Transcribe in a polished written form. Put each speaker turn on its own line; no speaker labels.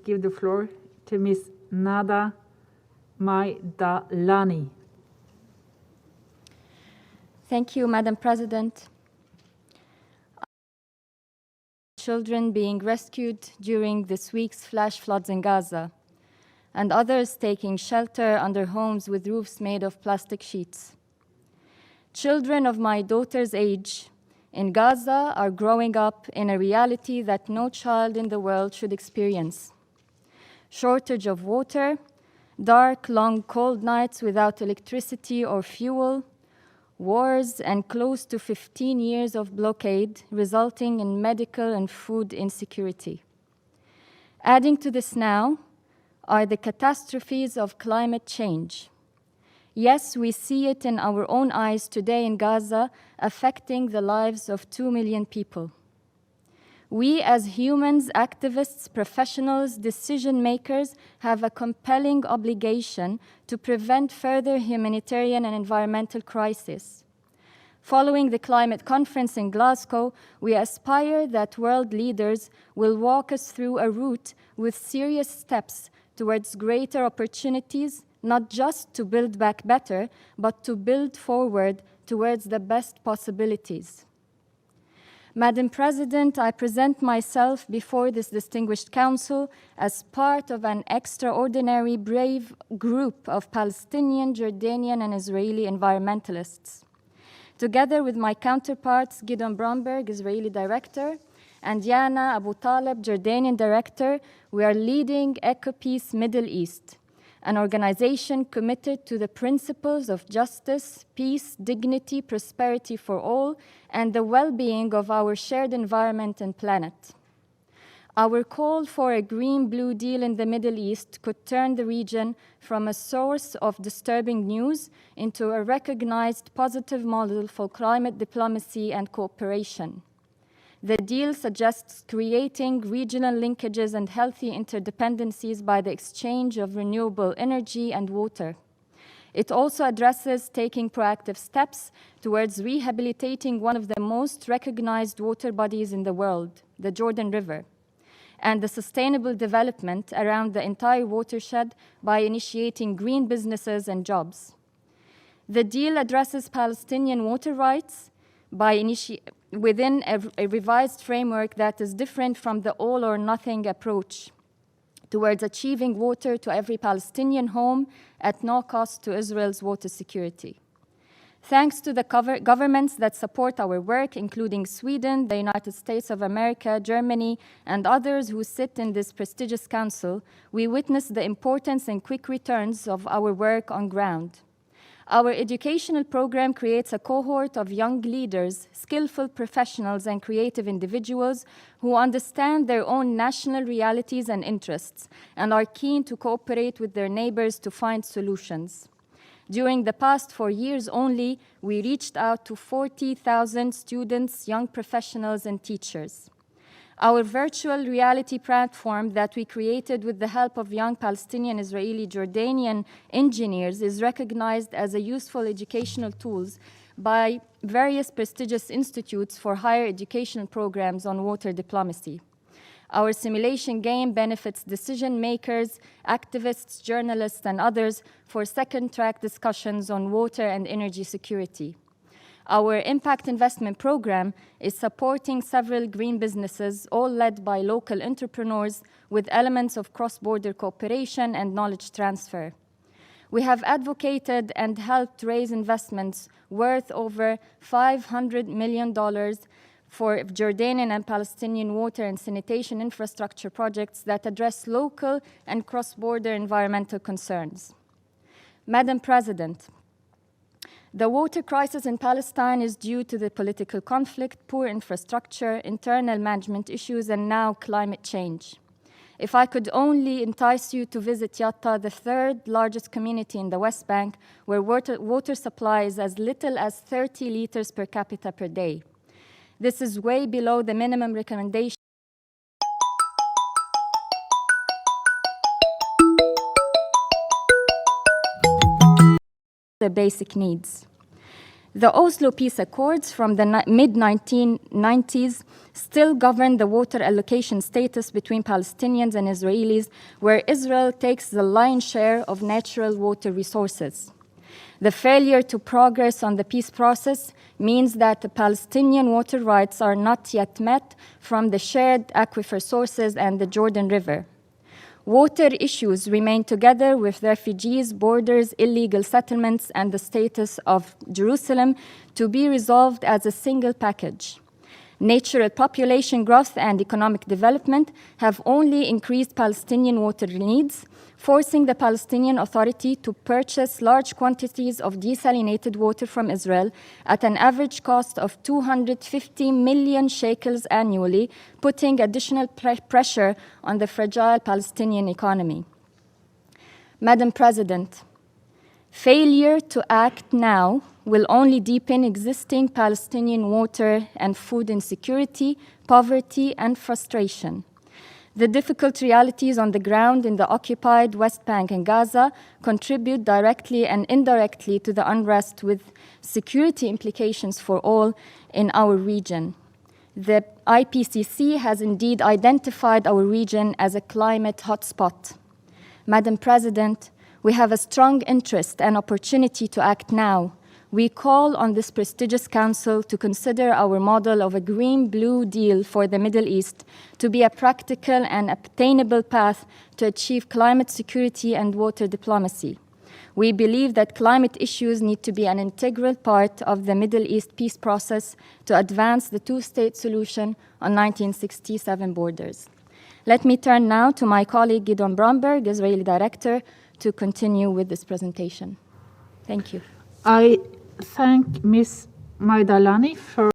give the floor to Ms. Nada Migdalani.
Thank you, Madam President. Children being rescued during this week's flash floods in Gaza, and others taking shelter under homes with roofs made of plastic sheets. Children of my daughter's age in Gaza are growing up in a reality that no child in the world should experience. Shortage of water, dark, long, cold nights without electricity or fuel, wars, and close to 15 years of blockade, resulting in medical and food insecurity. Adding to this now are the catastrophes of climate change. Yes, we see it in our own eyes today in Gaza, affecting the lives of 2 million people. We as humans, activists, professionals, decision makers have a compelling obligation to prevent further humanitarian and environmental crisis. Following the climate conference in Glasgow, we aspire that world leaders will walk us through a route with serious steps towards greater opportunities, not just to build back better, but to build forward towards the best possibilities. Madam President, I present myself before this distinguished council as part of an extraordinary brave group of Palestinian, Jordanian, and Israeli environmentalists. Together with my counterparts, Gideon Bromberg, Israeli director, and Yana Abu Taleb, Jordanian director, we are leading EcoPeace Middle East, an organization committed to the principles of justice, peace, dignity, prosperity for all, and the well-being of our shared environment and planet. Our call for a Green-Blue deal in the Middle East could turn the region from a source of disturbing news into a recognized positive model for climate diplomacy and cooperation. The deal suggests creating regional linkages and healthy interdependencies by the exchange of renewable energy and water. It also addresses taking proactive steps towards rehabilitating one of the most recognized water bodies in the world, the Jordan River, and the sustainable development around the entire watershed by initiating green businesses and jobs. The deal addresses Palestinian water rights by within a revised framework that is different from the all-or-nothing approach towards achieving water to every Palestinian home at no cost to Israel's water security. Thanks to the governments that support our work, including Sweden, the United States of America, Germany, and others who sit in this prestigious council, we witness the importance and quick returns of our work on ground. Our educational program creates a cohort of young leaders, skillful professionals, and creative individuals who understand their own national realities and interests and are keen to cooperate with their neighbors to find solutions. During the past 4 years only, we reached out to 40,000 students, young professionals, and teachers. Our virtual reality platform that we created with the help of young Palestinian, Israeli, Jordanian engineers is recognized as a useful educational tool by various prestigious institutes for higher educational programs on water diplomacy. Our simulation game benefits decision makers, activists, journalists, and others for second-track discussions on water and energy security. Our impact investment program is supporting several green businesses, all led by local entrepreneurs with elements of cross-border cooperation and knowledge transfer. We have advocated and helped raise investments worth over $500 million for Jordanian and Palestinian water and sanitation infrastructure projects that address local and cross-border environmental concerns. Madam President, the water crisis in Palestine is due to the political conflict, poor infrastructure, internal management issues, and now climate change. If I could only entice you to visit Yatta, the third largest community in the West Bank, where water supply is as little as 30 liters per capita per day. This is way below the minimum recommendation the basic needs. The Oslo Peace Accords from the mid-1990s still govern the water allocation status between Palestinians and Israelis, where Israel takes the lion's share of natural water resources. The failure to progress on the peace process means that the Palestinian water rights are not yet met from the shared aquifer sources and the Jordan River. Water issues remain together with refugees, borders, illegal settlements, and the status of Jerusalem to be resolved as a single package. Natural population growth and economic development have only increased Palestinian water needs, forcing the Palestinian Authority to purchase large quantities of desalinated water from Israel at an average cost of 250 million shekels annually, putting additional pressure on the fragile Palestinian economy. Madam President, failure to act now will only deepen existing Palestinian water and food insecurity, poverty, and frustration. The difficult realities on the ground in the occupied West Bank and Gaza contribute directly and indirectly to the unrest, with security implications for all in our region. The IPCC has indeed identified our region as a climate hotspot. Madam President, we have a strong interest and opportunity to act now. We call on this prestigious council to consider our model of a green-blue deal for the Middle East to be a practical and obtainable path to achieve climate security and water diplomacy. We believe that climate issues need to be an integral part of the Middle East peace process to advance the two-state solution on 1967 borders. Let me turn now to my colleague Gideon Bromberg, Israeli director, to continue with this presentation. Thank you.
I thank Ms. Migdalani for